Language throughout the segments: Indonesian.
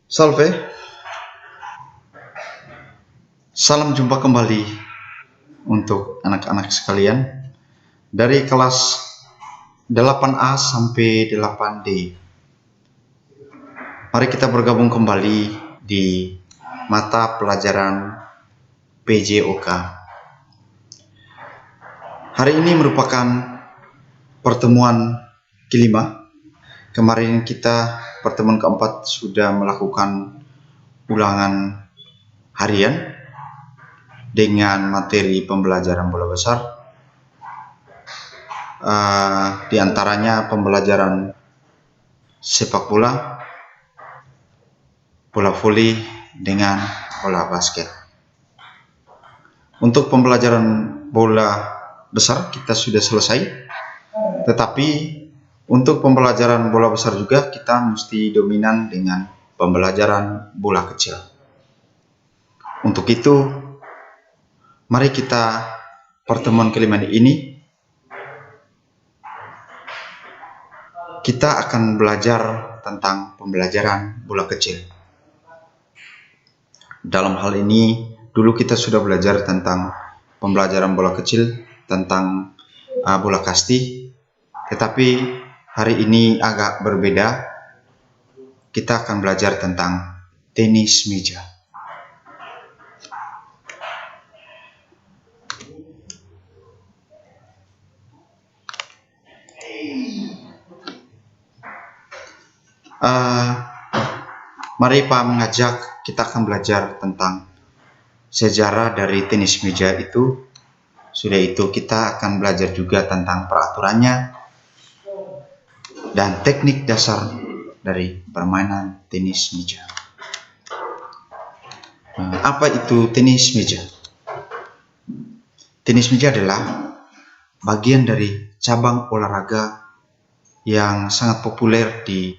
Salve, salam jumpa kembali untuk anak-anak sekalian dari kelas 8A sampai 8D. Mari kita bergabung kembali di mata pelajaran PJOK. Hari ini merupakan pertemuan kelima. Kemarin kita pertemuan keempat sudah melakukan ulangan harian dengan materi pembelajaran bola besar. Di antaranya pembelajaran sepak bola, bola voli dengan bola basket. Untuk pembelajaran bola besar kita sudah selesai, tetapi untuk pembelajaran bola besar juga kita mesti dominan dengan pembelajaran bola kecil. Untuk itu, mari kita pertemuan kelima ini kita akan belajar tentang pembelajaran bola kecil. Dalam hal ini, dulu kita sudah belajar tentang pembelajaran bola kecil, tentang bola kasti, tetapi hari ini agak berbeda. Kita akan belajar tentang tenis meja. Mari Pak mengajak, kita akan belajar tentang sejarah dari tenis meja itu. Sudah itu kita akan belajar juga tentang peraturannya dan teknik dasar dari permainan tenis meja. Apa itu tenis meja? Tenis meja adalah bagian dari cabang olahraga yang sangat populer di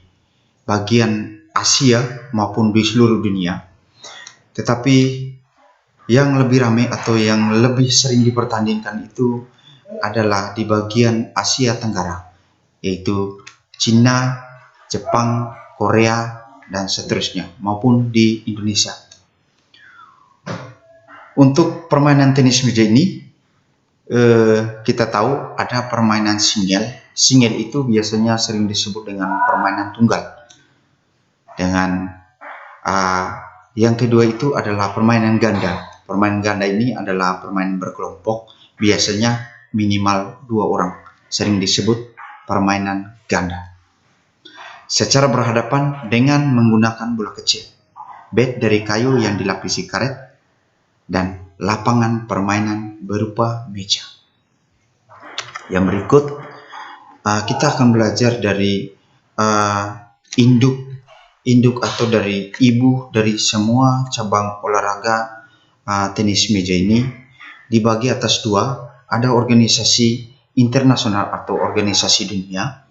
bagian Asia maupun di seluruh dunia. Tetapi yang lebih ramai atau yang lebih sering dipertandingkan itu adalah di bagian Asia Tenggara, yaitu Cina, Jepang, Korea, dan seterusnya, maupun di Indonesia. Untuk permainan tenis meja ini, kita tahu ada permainan single. Single itu biasanya sering disebut dengan permainan tunggal. Dengan yang kedua itu adalah permainan ganda. Permainan ganda ini adalah permainan berkelompok, biasanya minimal 2 orang, sering disebut permainan ganda. Secara berhadapan dengan menggunakan bola kecil, bat dari kayu yang dilapisi karet, dan lapangan permainan berupa meja. Yang berikut kita akan belajar dari induk atau dari ibu dari semua cabang olahraga tenis meja ini. Dibagi atas 2, ada organisasi internasional atau organisasi dunia,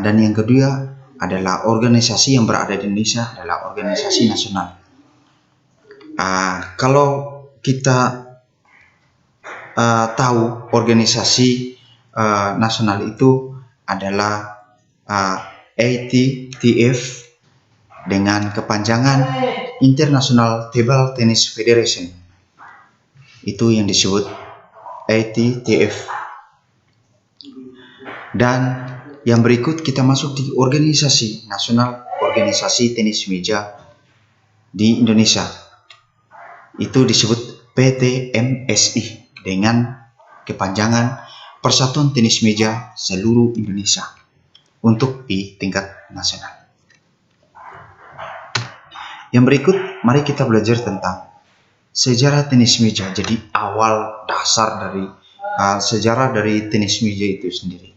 dan yang kedua adalah organisasi yang berada di Indonesia adalah organisasi nasional. Kalau kita tahu organisasi nasional itu adalah ITTF dengan kepanjangan International Table Tennis Federation. Itu yang disebut ITTF. Dan yang berikut kita masuk di organisasi nasional, organisasi tenis meja di Indonesia. Itu disebut PTMSI dengan kepanjangan Persatuan Tenis Meja Seluruh Indonesia untuk di tingkat nasional. Yang berikut, mari kita belajar tentang sejarah tenis meja. Jadi awal dasar dari sejarah dari tenis meja itu sendiri.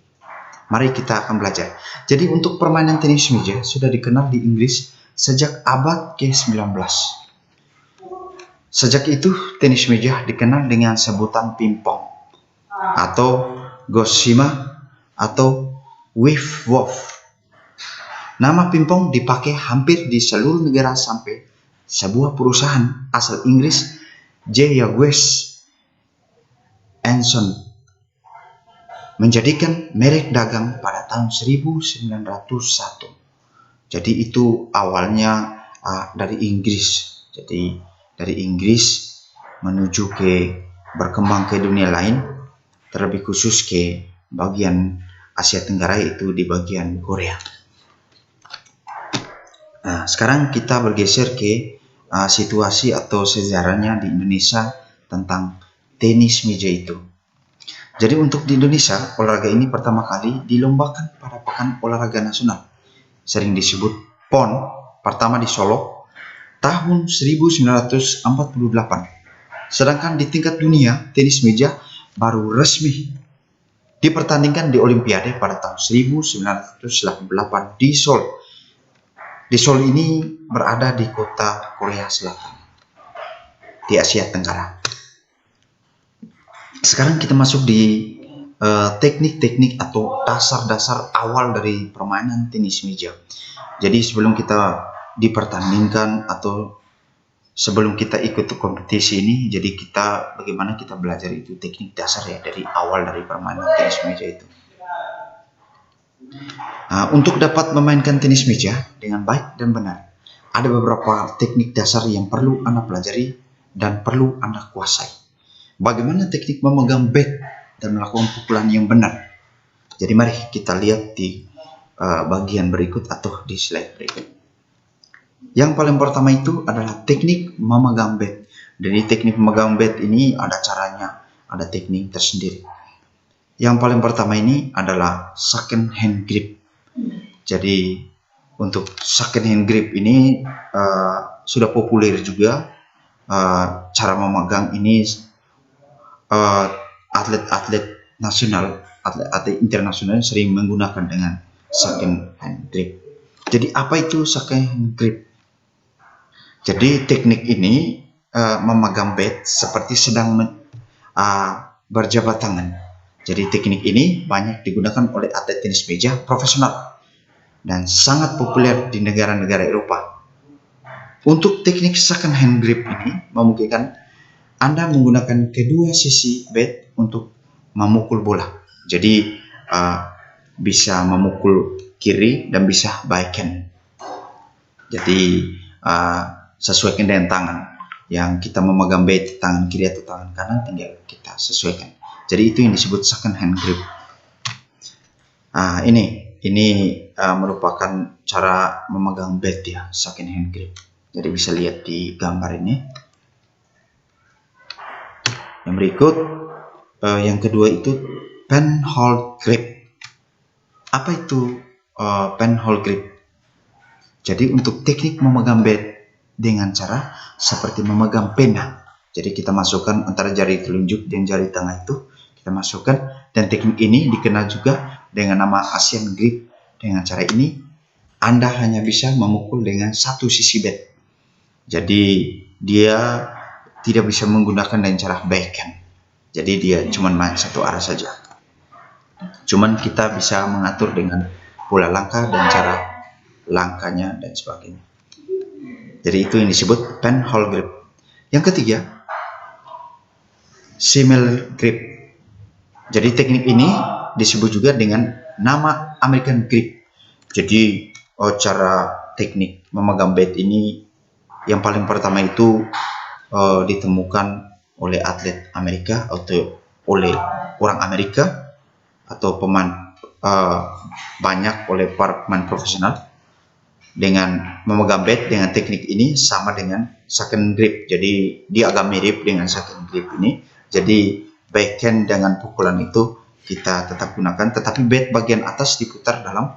Mari kita akan belajar. Jadi untuk permainan tenis meja sudah dikenal di Inggris sejak abad ke-19. Sejak itu tenis meja dikenal dengan sebutan pingpong atau goshima atau wave-wolf. Nama pingpong dipakai hampir di seluruh negara sampai sebuah perusahaan asal Inggris, J.West & Son, menjadikan merek dagang pada tahun 1901. Jadi itu awalnya dari Inggris. Jadi dari Inggris menuju ke berkembang ke dunia lain, terlebih khusus ke bagian Asia Tenggara, yaitu di bagian Korea. Nah, sekarang kita bergeser ke situasi atau sejarahnya di Indonesia tentang tenis meja itu. Jadi untuk di Indonesia, olahraga ini pertama kali dilombakan pada Pekan Olahraga Nasional, sering disebut PON, pertama di Solo tahun 1948. Sedangkan di tingkat dunia, tenis meja baru resmi dipertandingkan di Olimpiade pada tahun 1988 di Seoul. Di Seoul ini berada di kota Korea Selatan, di Asia Tenggara. Sekarang kita masuk di teknik-teknik atau dasar-dasar awal dari permainan tenis meja. Jadi sebelum kita dipertandingkan atau sebelum kita ikut kompetisi ini, jadi bagaimana kita belajar itu teknik dasar ya dari awal dari permainan tenis meja itu. Untuk dapat memainkan tenis meja dengan baik dan benar, ada beberapa teknik dasar yang perlu Anda pelajari dan perlu Anda kuasai. Bagaimana teknik memegang bat dan melakukan pukulan yang benar? Jadi mari kita lihat di bagian berikut atau di slide berikut. Yang paling pertama itu adalah teknik memegang bat. Jadi teknik memegang bat ini ada caranya, ada teknik tersendiri. Yang paling pertama ini adalah second hand grip. Jadi untuk second hand grip ini sudah populer juga. Cara memegang ini atlet-atlet nasional, atlet internasional sering menggunakan dengan second hand grip. Jadi apa itu second hand grip? Jadi teknik ini memegang bat seperti sedang berjabat tangan. Jadi teknik ini banyak digunakan oleh atlet tenis meja profesional dan sangat populer di negara-negara Eropa. Untuk teknik second hand grip ini memungkinkan Anda menggunakan kedua sisi bat untuk memukul bola. Jadi bisa memukul kiri dan bisa backhand. Jadi sesuaikan dengan tangan yang kita memegang bat, tangan kiri atau tangan kanan tinggal kita sesuaikan. Jadi itu yang disebut second hand grip. Ini merupakan cara memegang bat ya, second hand grip. Jadi bisa lihat di gambar ini. Yang berikut, yang kedua itu penhold grip. Apa itu penhold grip? Jadi untuk teknik memegang bat dengan cara seperti memegang pena. Jadi kita masukkan antara jari telunjuk dan jari tengah itu, kita masukkan, dan teknik ini dikenal juga dengan nama Asian grip. Dengan cara ini Anda hanya bisa memukul dengan satu sisi bat. Jadi dia tidak bisa menggunakan dengan cara backhand. Jadi dia cuma main satu arah saja. Cuman kita bisa mengatur dengan pola langkah dan cara langkahnya dan sebagainya. Jadi itu yang disebut penhold grip. Yang ketiga, simile grip. Jadi teknik ini disebut juga dengan nama American grip. Jadi cara teknik memegang bat ini yang paling pertama itu ditemukan oleh atlet Amerika atau oleh orang Amerika atau pemain banyak oleh para pemain profesional. Dengan memegang bat dengan teknik ini sama dengan second grip. Jadi dia agak mirip dengan second grip ini. Jadi backhand dengan pukulan itu kita tetap gunakan, tetapi bat bagian atas diputar dalam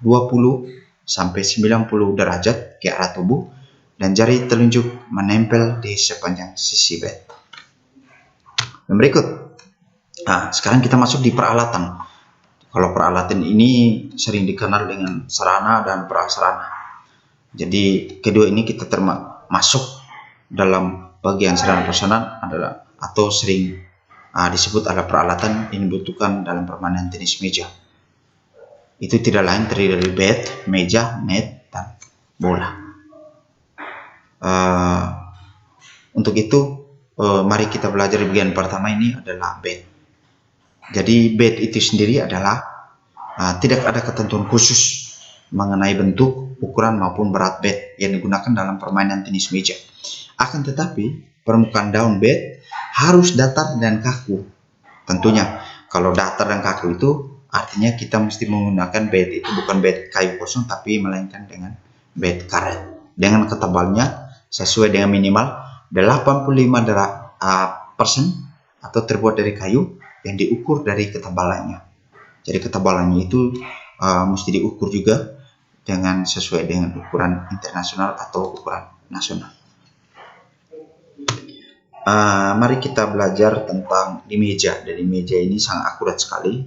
20 sampai 90 derajat ke arah tubuh dan jari telunjuk menempel di sepanjang sisi bat. Yang berikut, sekarang kita masuk di peralatan. Kalau peralatan ini sering dikenal dengan sarana dan prasarana. Jadi kedua ini kita termasuk dalam bagian sarana prasarana adalah atau sering disebut adalah peralatan yang dibutuhkan dalam permainan tenis meja. Itu tidak lain terdiri dari bat, meja, net, dan bola. Untuk itu mari kita belajar di bagian pertama ini adalah bat. Jadi bat itu sendiri adalah tidak ada ketentuan khusus mengenai bentuk, ukuran maupun berat bat yang digunakan dalam permainan tenis meja. Akan tetapi, permukaan daun bat harus datar dan kaku. Tentunya, kalau datar dan kaku itu artinya kita mesti menggunakan bat itu bukan bat kayu kosong, tapi melainkan dengan bat karet. Dengan ketebalnya sesuai dengan minimal 85% atau terbuat dari kayu yang diukur dari ketebalannya. Jadi ketebalannya itu mesti diukur juga dengan sesuai dengan ukuran internasional atau ukuran nasional. Mari kita belajar tentang di meja. Dari meja ini sangat akurat sekali.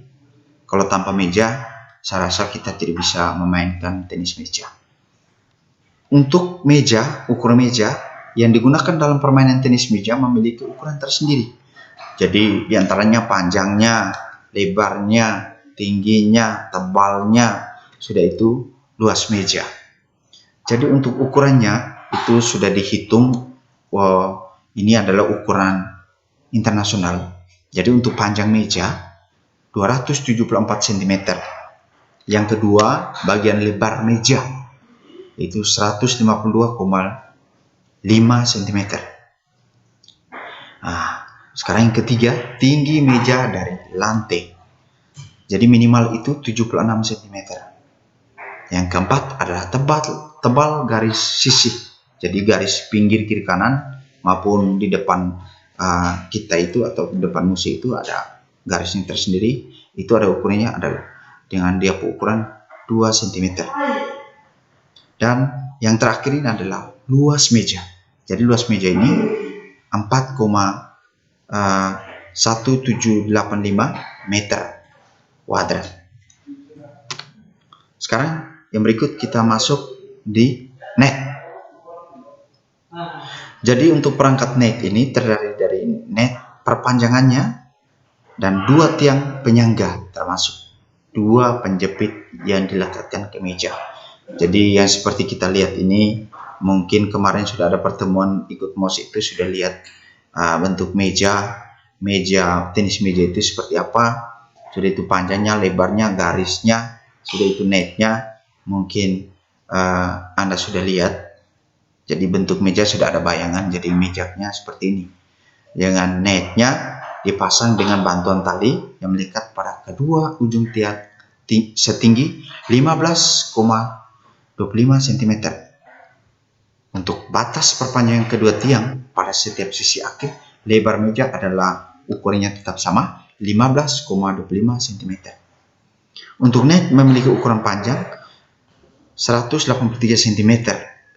Kalau tanpa meja, saya rasa kita tidak bisa memainkan tenis meja. Untuk meja, ukuran meja yang digunakan dalam permainan tenis meja memiliki ukuran tersendiri. Jadi diantaranya panjangnya, lebarnya, tingginya, tebalnya, sudah itu luas meja. Jadi untuk ukurannya itu sudah dihitung, ini adalah ukuran internasional. Jadi untuk panjang meja 274 cm. Yang kedua, bagian lebar meja itu 152,5 cm. Sekarang yang ketiga, tinggi meja dari lantai. Jadi minimal itu 76 cm. Yang keempat adalah tebal garis sisi. Jadi garis pinggir kiri kanan maupun di depan kita itu atau di depan musuh itu ada garisnya tersendiri. Itu ada ukurannya adalah dengan dia ukuran 2 cm. Dan yang terakhir ini adalah luas meja. Jadi luas meja ini 4,1785 meter kuadrat. Sekarang yang berikut kita masuk di net. Jadi untuk perangkat net ini terdiri dari net perpanjangannya dan 2 tiang penyangga termasuk 2 penjepit yang dilekatkan ke meja. Jadi yang seperti kita lihat ini, mungkin kemarin sudah ada pertemuan ikut MOS itu sudah lihat bentuk meja tenis meja itu seperti apa. Sudah itu panjangnya, lebarnya, garisnya, sudah itu netnya, mungkin Anda sudah lihat. Jadi bentuk meja sudah ada bayangan, jadi mejanya seperti ini. Dengan netnya dipasang dengan bantuan tali yang melikat pada kedua ujung tiang setinggi 15,25 cm. Untuk batas perpanjangan kedua tiang pada setiap sisi akhir, lebar meja adalah ukurannya tetap sama, 15,25 cm. Untuk net memiliki ukuran panjang 183 cm,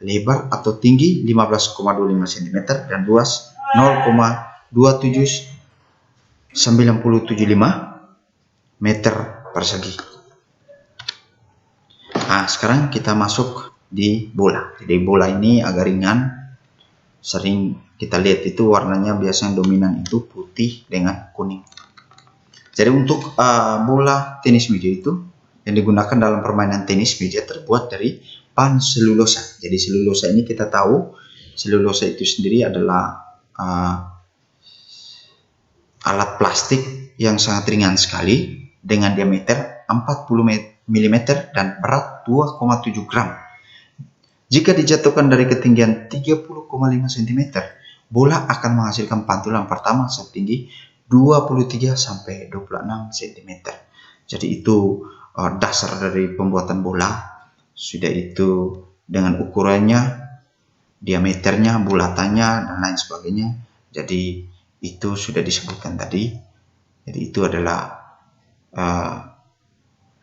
lebar atau tinggi 15,25 cm dan luas 0,27975 meter persegi. Sekarang kita masuk di bola. Jadi bola ini agak ringan. Sering kita lihat itu warnanya biasanya dominan itu putih dengan kuning. Jadi untuk bola tenis meja itu yang digunakan dalam permainan tenis meja terbuat dari bahan selulosa. Jadi selulosa ini kita tahu, selulosa itu sendiri adalah alat plastik yang sangat ringan sekali dengan diameter 40 mm dan berat 2,7 gram. Jika dijatuhkan dari ketinggian 30,5 cm, bola akan menghasilkan pantulan pertama setinggi 23 sampai 26 cm. Jadi itu dasar dari pembuatan bola. Sudah itu dengan ukurannya, diameternya, bulatannya dan lain sebagainya. Jadi itu sudah disebutkan tadi. Jadi itu adalah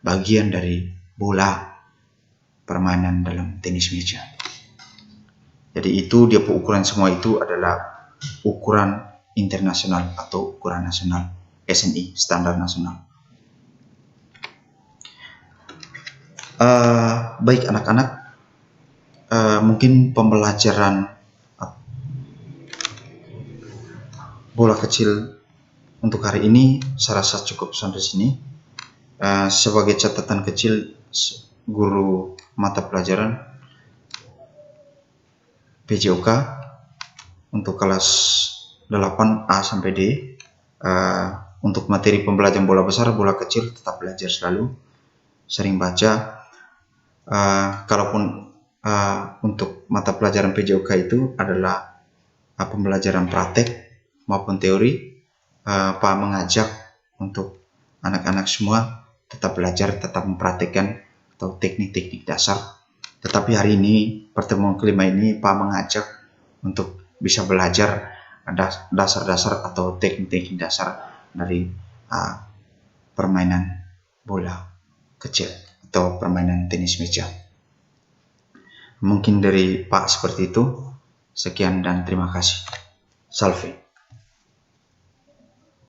bagian dari bola permainan dalam tenis meja. Jadi itu dia ukuran semua itu adalah ukuran internasional atau ukuran nasional, SNI, standar nasional. Baik anak-anak, mungkin pembelajaran bola kecil untuk hari ini saya rasa cukup sampai sini. Sebagai catatan kecil, guru mata pelajaran PJOK untuk kelas 8A sampai D, untuk materi pembelajaran bola besar, bola kecil tetap belajar selalu, sering baca, kalaupun untuk mata pelajaran PJOK itu adalah pembelajaran praktek maupun teori, Pak mengajak untuk anak-anak semua tetap belajar, tetap mempraktekkan atau teknik-teknik dasar. Tetapi hari ini, pertemuan kelima ini, Pak mengajak untuk bisa belajar dasar-dasar atau teknik-teknik dasar dari permainan bola kecil atau permainan tenis meja. Mungkin dari Pak seperti itu. Sekian dan terima kasih. Salve.